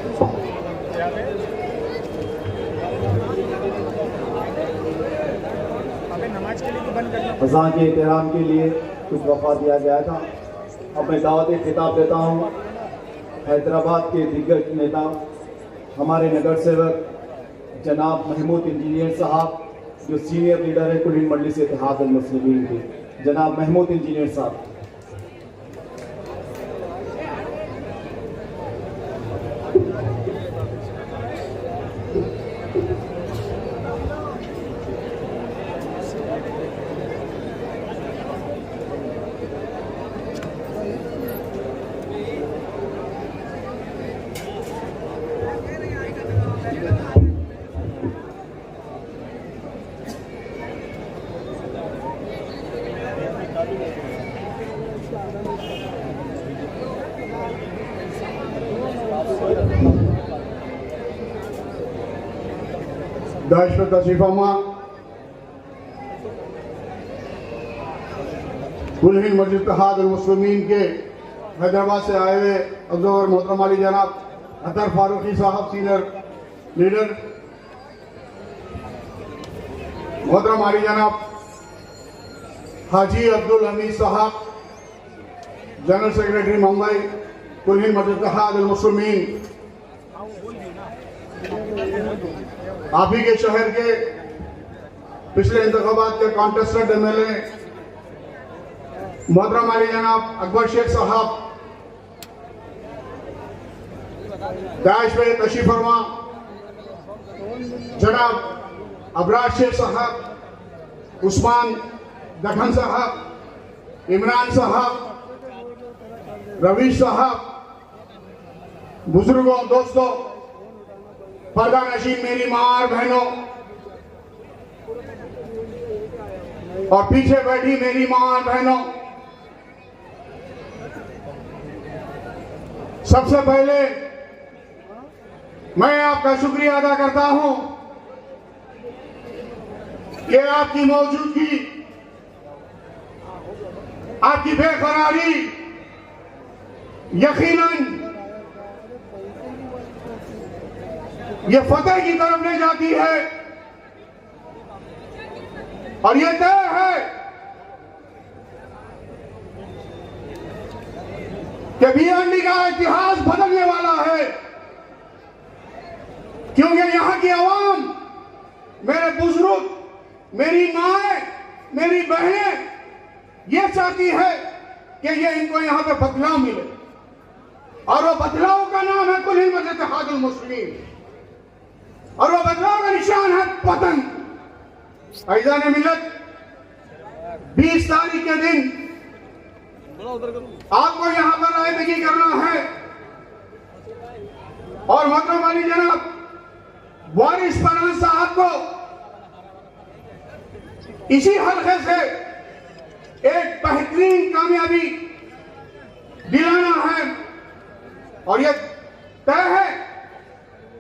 अबे नमाज के लिए तो बंद करना। अज़ान के एहतराम के लिए कुछ वफ़ा दिया गया था। अब मैं दावत खिताब देता हूँ हैदराबाद के दिग्गज नेता हमारे नगर सेवक जनाब महमूद इंजीनियर साहब, जो सीनियर लीडर है कुल हिंद मजलिस इत्तेहाद अल मुस्लिमीन के, जनाब महमूद इंजीनियर साहब। दाइश पर तशरीफ फरमा कुल हिंद मस्जिद इत्तेहाद अल मुस्लिमीन के हैदराबाद से आए हुए ऑब्जर्वर मोहतरम अली जनाब अतर फारूकी साहब सीनियर लीडर, मोहतरम अली जनाब हाजी अब्दुल हमीद साहब जनरल सेक्रेटरी मुंबई कुल हिंद मस्जिद इत्तेहाद अल मुस्लिमीन, आप ही के शहर के पिछले इंतखाबात के कॉन्टेस्टेंट MLA मोहतरम अली जनाब अकबर शेख साहब, दाइश में तशरीफ फरमा जनाब अबरार शेख साहब, उस्मान दखन साहब, इमरान साहब, रवीश साहब, बुजुर्गों, दोस्तों, पर्दा नशीन मेरी मां और बहनों, और पीछे बैठी मेरी मां और बहनों, सबसे पहले मैं आपका शुक्रिया अदा करता हूं कि आपकी मौजूदगी, आपकी बेकरारी यकीनन ये फतेह की तरफ ले जाती है और ये तय है कि भिवंडी का इतिहास बदलने वाला है, क्योंकि यहां की आवाम, मेरे बुजुर्ग, मेरी माएं, मेरी बहनें ये चाहती है कि ये इनको यहां पे बदलाव मिले, और वो बदलाव का नाम है कुल हिंद मस्जिद इत्तेहाद अल मुस्लिमीन, और वो बदलाव का निशान है पतन। ऐज़ान मिल्लत 20 तारीख के दिन आपको यहां पर रायदगी करना है, और मोहतरम अली जनाब वारिस पठान साहब को इसी हल्के से एक बेहतरीन कामयाबी दिलाना है, और यह तय है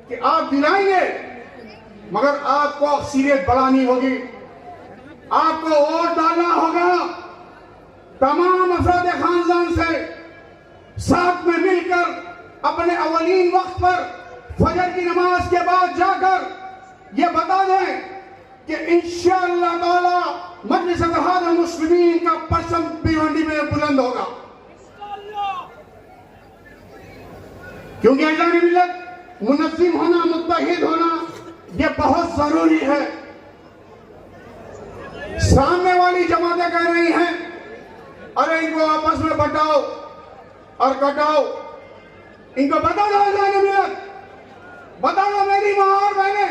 कि आप दिलाएंगे, मगर आपको अक्सरियत बढ़ानी होगी, आपको वोट डालना होगा, तमाम अफराद खानदान से साथ में मिलकर अपने अवलीन वक्त पर फजर की नमाज के बाद जाकर ये बता दें कि इंशाअल्लाह ताला मजलिस इत्तेहाद अल मुस्लिमीन का परचम भिवंडी में बुलंद होगा, क्योंकि ऐज़ान मिल्लत मुनज़्ज़िम होना, मुत्तहिद होना ये बहुत जरूरी है। सामने वाली जमातें कह रही हैं अरे इनको आपस में बटाओ और कटाओ, इनको बता दो ऐज़ान मिल्लत, बता दो मेरी मां और बहने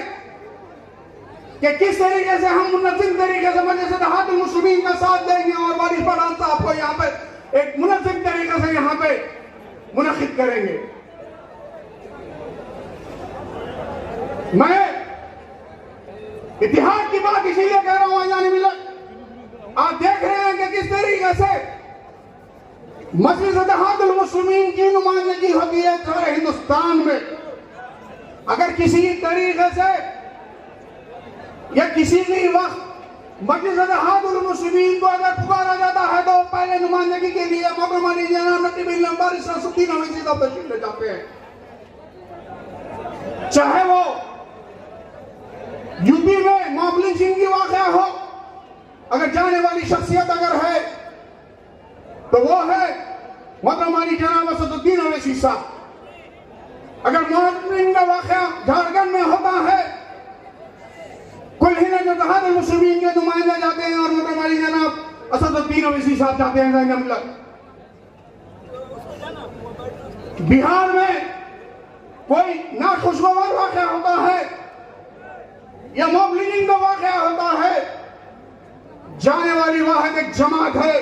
कि किस तरीके से हम मुनज़्ज़िम तरीके से मजलिस इत्तेहाद अल मुस्लिमीन का साथ देंगे, और वारिस पठान साहब को यहाँ पे एक मुनज़्ज़िम तरीके से यहाँ पे मुनक़िद करेंगे। मैं इतिहास की बात इसीलिए कह रहा हूं ऐज़ान मिल्लत, आप देख रहे हैं कि किस तरीके से मजलिस इत्तेहाद अल मुस्लिमीन की नुमाइंदगी होती है सारे हिंदुस्तान में। अगर किसी तरीके से या किसी भी वक्त मजलिस इत्तेहाद अल मुस्लिमीन को अगर पुकारा जाता है तो पहले नुमाइंदगी के लिए मोहतरम अली जनाब नकीब बारिश नसरुद्दीन अवैसी साहब तशरीफ ले जाते हैं, चाहे वो यूपी में मॉब लिंचिंग की वाक़या हो, अगर जाने वाली शख्सियत अगर है तो वो है मोहतरम अली जनाब असदुद्दीन अवैसी साहब। अगर मॉब का वाक़या झारखंड में होता है, कुल हिंद इत्तेहाद अल मुस्लिमीन के नुमाइंदे जाते हैं और मोहतरम अली जनाब असदुद्दीन अवैसी साहब जाते हैं ऐज़ान मिल्लत। बिहार में कोई नाखुशगवार वाक़या होता है या मॉब लिंचिंग का वाक़या होता है, जाने वाली वाहिद एक जमात है,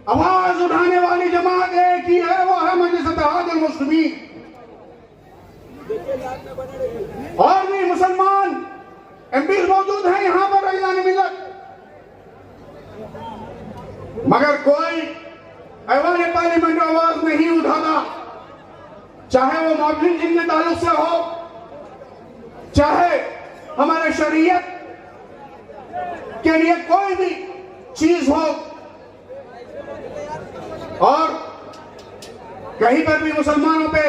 आवाज उठाने वाली जमात एक ही है, वो है मजलिस इत्तेहाद अल मुस्लिमीन। और भी मुसलमान एमपी मौजूद हैं यहाँ पर ऐज़ान मिल्लत, मगर कोई ऐवान पार्लियामेंट आवाज नहीं उठाता, चाहे वो मौलवी जिनके ताल्लुक से हो, चाहे हमारे शरीयत के लिए कोई भी चीज हो, और कहीं पर भी मुसलमानों पे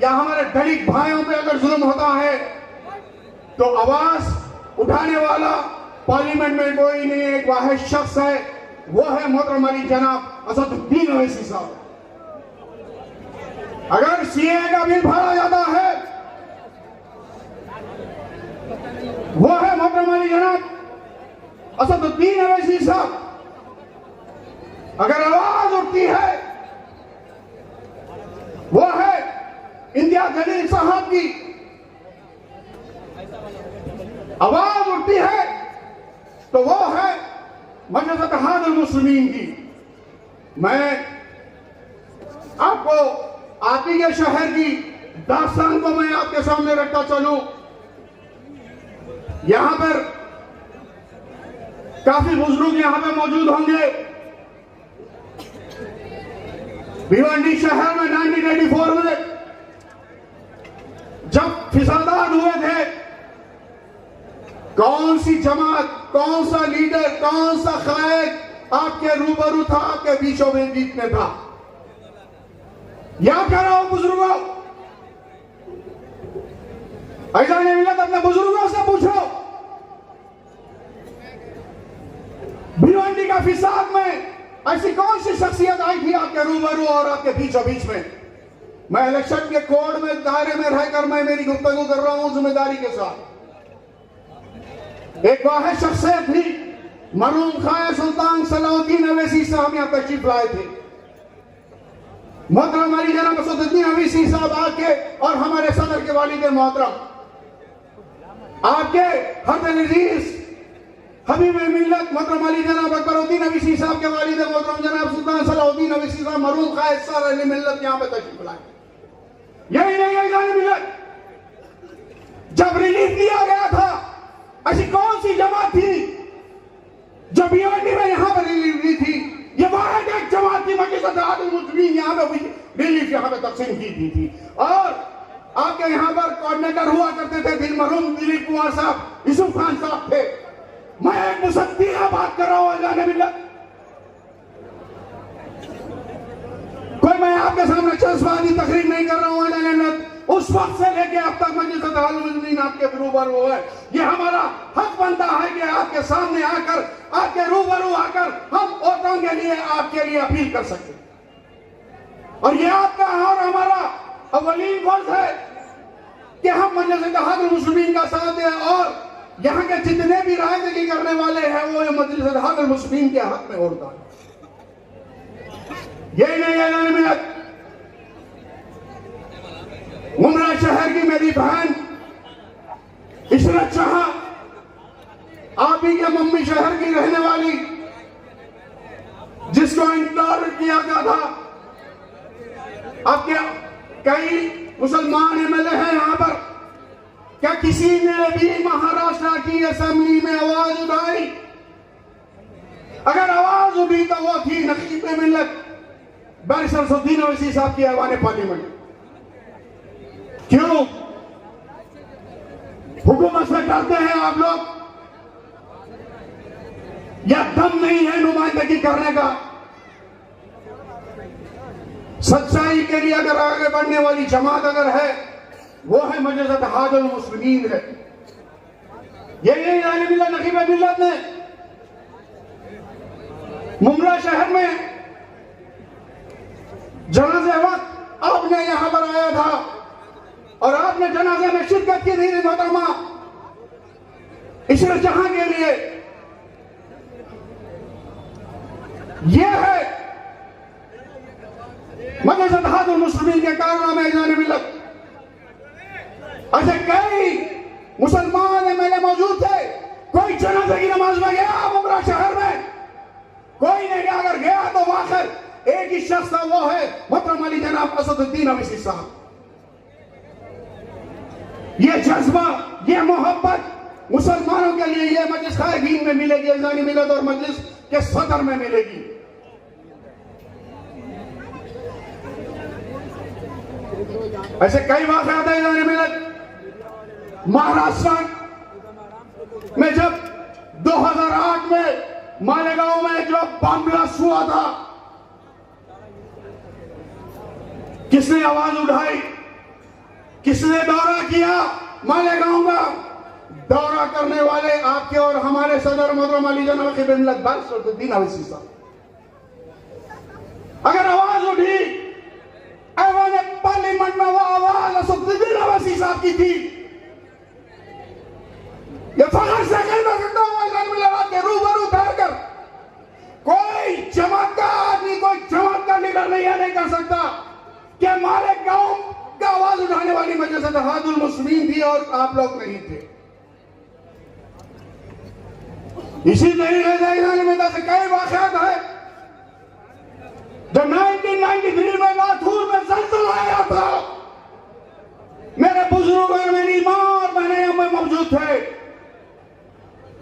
या हमारे दलित भाइयों पे अगर जुल्म होता है तो आवाज उठाने वाला पार्लियामेंट में कोई नहीं, एक वाहिद शख्स है, वो है मोहतरम अली जनाब असदुद्दीन ओवैसी साहब। अगर सीए का बिल भरा जाता है, वो है मोहतरम अली जनाब असदुद्दीन ओवैसी साहब। अगर आवाज उठती है, वो है इंदिया जलील साहब की। आवाज उठती है तो वो है मजलिस इत्तेहादुल मुस्लिमीन की। मैं आपको आपी के शहर की दास्तान को मैं आपके सामने रखता चलूं। यहां पर काफी बुजुर्ग यहां पे मौजूद होंगे। भिवंडी शहर में 1984 में जब फिसादात हुए थे, कौन सी जमात, कौन सा लीडर, कौन सा कायद आपके रूबरू था, आपके बीचों बीच में था? याद कर रहा हूं बुजुर्गों, ऐसा नहीं मिला तो अपने बुजुर्गों से पूछो। भिवंडी का फिसाद में ऐसी कौन सी शख्सियत आई थी आपके रूबरू और आपके बीचों बीच में? मैं इलेक्शन के कोड में दायरे में रहकर मैं मेरी गुफ्तगू कर रहा हूं जिम्मेदारी के साथ। एक वाहिद शख्सियत थी, मरहूम खाया सुल्तान सलाउद्दीन अवैसी साहब यहां तशरीफ लाए थे। मोहतरम अली जनाब असदुद्दीन अवैसी साहब आके और हमारे सदर के वालिद मोहतरम, आपके हद नजीज हबीब मिल्लत मोहतरम अली जनाब अकबरुद्दीन अवैसी साहब के वालिद मोहतरम जनाब सुल्तान सलाउद्दीन अवैसी साहब मरहूम खाया सार अली मिल्लत यहां पे तशरीफ लाए। यही नहीं जाने मिल्लत जब रिलीफ दिया गया था, ऐसी कौन सी जमात थी जो भिवंडी में यहां पर रिलीफ दी थी? ये वाहिद एक जमात की मजलिस इत्तेहादुल मुस्लिमीन यहां पे रिलीफ यहां पे तकसीम की थी। और आपके यहां पर कोऑर्डिनेटर हुआ करते थे दिल मरहूम दिलीप कुमार साहब, यूसुफ खान साहब थे। मैं एक मुसद्दीका बात कर रहा हूं जाने मिल्लत, कोई मैं आपके सामने चस्पादी तकरीर नहीं कर रहा हूं जाने मिल्लत। उस वक्त से लेके अब तक मजलिस इत्तेहादुल मुस्लिमीन आपके रूबरू है। ये हमारा हक बनता है कि आपके सामने आकर, आपके रूबरू आकर हम औरतों के लिए, आपके लिए अपील कर सके। और ये आपका और हमारा अव्वलीन फर्ज है कि हम मजलिस इत्तेहादुल मुस्लिमीन का साथ दें, और यहां के जितने भी रायदगी करने वाले हैं वो ये मजलिस इत्तेहादुल मुस्लिमीन के हक में उड़ता है। यही नहीं है मिल्लत। मुमरा शहर की मेरी बहन इशरत शाह, आप ही के मम्मी शहर की रहने वाली, जिसको इंटरव्यू किया गया था। अब क्या कई मुसलमान एमएलए हैं यहां पर, क्या किसी ने भी महाराष्ट्र की असेंबली में आवाज उठाई? अगर आवाज उठी तो वो थी नकीब मिल्लत बैरिस्टर असदुद्दीन ओवैसी साहब की ऐवान पार्लियामेंट। क्यों हुकूमत से डरते हैं आप लोग, या दम नहीं है नुमाइंदगी करने का? सच्चाई के लिए अगर आगे बढ़ने वाली जमात अगर है, वो है मजलिस इत्तेहादुल मुस्लिमीन है। यही जाने मिला नकीब मिल्लत ने मुमरा शहर में जनाजे वक्त आपने यहां पर आया था और आपने जनाजे में शिरकत की थी मोहतरमा इशरत जहां के लिए। यह है मजलिस इत्तेहादुल मुस्लिमीन के कारनामे जाने मिल्लत। ऐसे कई मुसलमान एमएलए मौजूद थे, कोई जनाजे की नमाज में गया मुमरा शहर में? कोई नहीं गया। अगर गया तो वाखिर एक ही शख्स था, वो है मोहतरम अली जनाब असदुद्दीन ओवैसी साहब। ये जज्बा, ये मोहब्बत मुसलमानों के लिए ये मजलिस खायदीन में मिलेगी, जानी मिल्लत और मजलिस के सदर में मिलेगी। ऐसे कई वाक़यात हैं इधर मिलत। महाराष्ट्र में जब 2008 में मालेगांव में जो बम ब्लास्ट हुआ था, किसने आवाज उठाई, किसने दौरा किया? मालेगांव का दौरा करने वाले आपके और हमारे सदर मोहतरम अली जनाब की बिमलत बारिश अवैसी साहब। अगर आवाज उठी ऐवान पार्लियामेंट में, वो आवाज असदुद्दीन अवैसी साहब की थी। ये फखर से कह सकता हूं के रूबरू कर कोई जमात का आदमी, कोई जमात का लीडर नहीं कर सकता कि हमारे गांव का आवाज उठाने वाली मजलिस इत्तेहादुल मुस्लिमीन थी और आप लोग नहीं थे। इसी तरीके से कई वाक़यात है। जब 1993 में लातूर में ज़लज़ला आया था, मेरे बुजुर्ग और मेरी मां और बहनें यहाँ में मौजूद थे।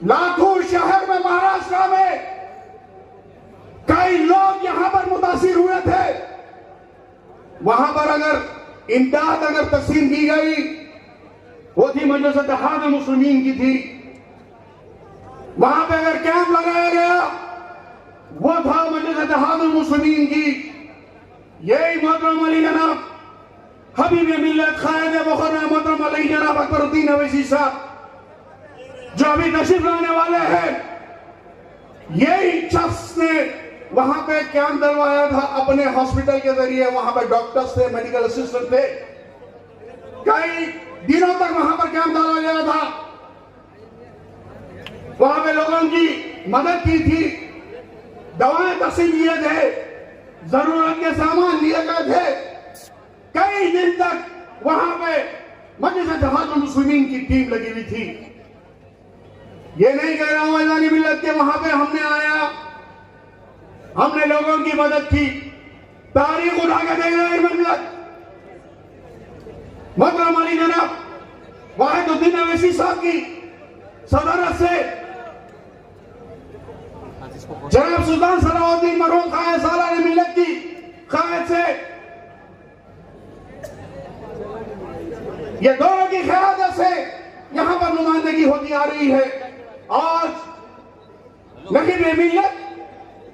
लातूर शहर में, महाराष्ट्र में कई लोग यहां पर मुतासिर हुए थे। वहां पर अगर इमदाद अगर तकसीम की गई, वो थी मजलिस इत्तेहादुल मुस्लिमीन की थी। वहां पे अगर कैंप लगाया गया, वो था मजलिस इत्तेहादुल मुस्लिमीन की। यही मोहतरम अली जनाब हबीब मिल्लत क़ायद मुक़र्रर मोहतरम अली जनाब अकबरुद्दीन अवैसी साहब जो अभी तशरीफ लाने वाले हैं, यही शख्स ने वहां पे कैंप डलवाया था अपने हॉस्पिटल के जरिए। वहां पे डॉक्टर्स थे, मेडिकल असिस्टेंट थे। कई दिनों तक वहां पर कैंप डाला गया था। वहां पे लोगों की मदद की थी, दवाएं तकसीम किए थे, जरूरत के सामान लिए गए थे। कई दिन तक वहां पे मजलिस इत्तेहादुल मुस्लिमीन की टीम लगी हुई थी। ये नहीं कह रहा हूं ऐलानी मिल्लत के वहां पे हमने आया, हमने लोगों की मदद की। तारीख उठा के देख रहे हैं मिल्लत। मोहतरम अली जनाब वाहिदुद्दीन अवैसी साहब की सदारत से, जनाब सुल्तान सलाउद्दीन मरहूम क़ायद सालार मिल्लत की क़ायद से ये दोनों की क़यादत से यहां पर नुमाइंदगी होती आ रही है। आज नकीब मिल्लत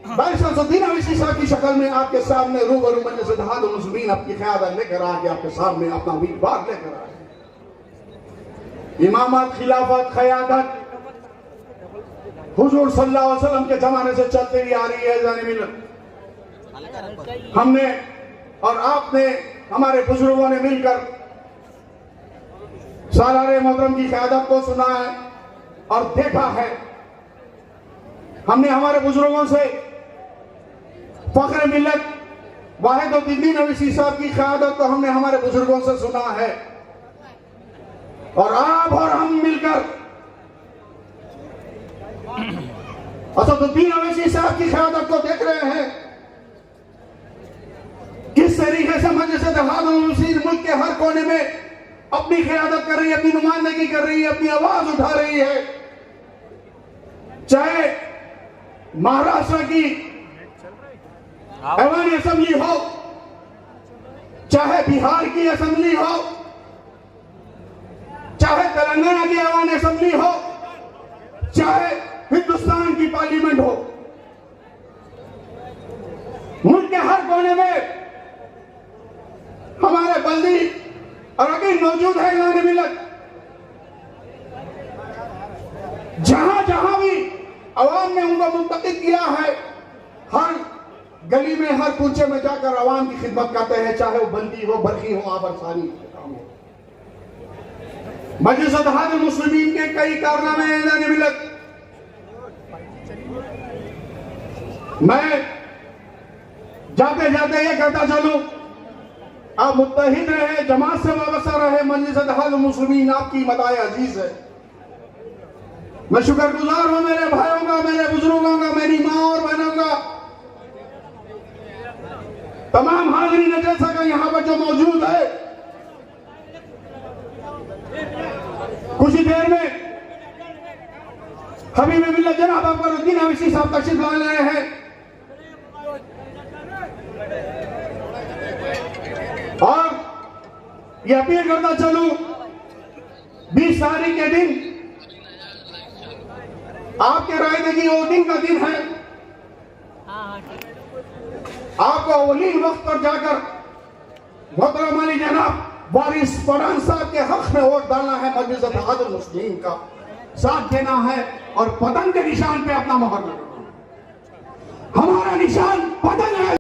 बारिश असदुद्दीन अवैसी साहब की शक्ल में आपके सामने रूबरू मजलिस इत्तेहादुल मुस्लिमीन आपकी क़यादत लेकर आके आपके सामने अपना उम्मीदवार लेकर आए। इमामत, खिलाफत, क़यादत हुजूर सल्लल्लाहु अलैहि वसल्लम के जमाने से चलती हुई आ रही है। जाने मिल्लत हमने और आपने, हमारे बुजुर्गों ने मिलकर सालारे मोहतरम की क़यादत को सुना है और देखा है। हमने हमारे बुजुर्गों से फख्र मिल्लत वाहिदुद्दीन अवैसी साहब की क़यादत को हमने हमारे बुजुर्गों से सुना है और आप और हम मिलकर असदुद्दीन अवैसी साहब की क़यादत को देख रहे हैं। किस तरीके से मजलिस इत्तेहादुल मुस्लिमीन मुल्क के हर कोने में अपनी क़यादत कर रही है, अपनी नुमाइंदगी कर रही है, अपनी आवाज उठा रही है। चाहे महाराष्ट्र की ऐवानी असेंबली हो, चाहे बिहार की असेंबली हो, चाहे तेलंगाना की ऐवानी असेंबली हो, चाहे हिंदुस्तान की पार्लियामेंट हो, मुल्क के हर कोने में हमारे बल्दी अरकान मौजूद है। ऐलान मिल्लत जहां जहां भी अवाम ने उनको मुंतखब किया है, हर गली में, हर कूचे में जाकर अवाम की खिदमत करते हैं, चाहे वो बल्दी हो, बरखी हो, आबरसानी काम हो। मजलिस इत्तेहादुल मुस्लिमीन के कई कारनामे हैं। ऐलान मिल्लत मैं जाते जाते ये कहता चलूं, आप मुत्तहिद रहे, जमात से वाबस्ता रहे। मजलिस इत्तेहादुल मुस्लिमीन आपकी मदाए अजीज है। मैं शुक्रगुजार हूं मेरे भाइयों का, मेरे बुजुर्गों का, मेरी मां और बहनों का, तमाम हाज़रीन जैसा का यहां पर जो मौजूद है। कुछ ही देर में हबीब मिल्लत जनाब अकबरुद्दीन अवैसी साहब तशरीफ ला रहे हैं और ये अपील करता चलूं 20 तारीख के दिन आपके रायदगी वोटिंग का दिन है। आपको अवलीन वक्त पर जाकर मोहतरम अली जनाब वारिस पठान साहब के हक में वोट डालना है, मजलिस इत्तेहादुल मुस्लिमीन का साथ देना है और पतंग के निशान पे अपना मोहर लगाना।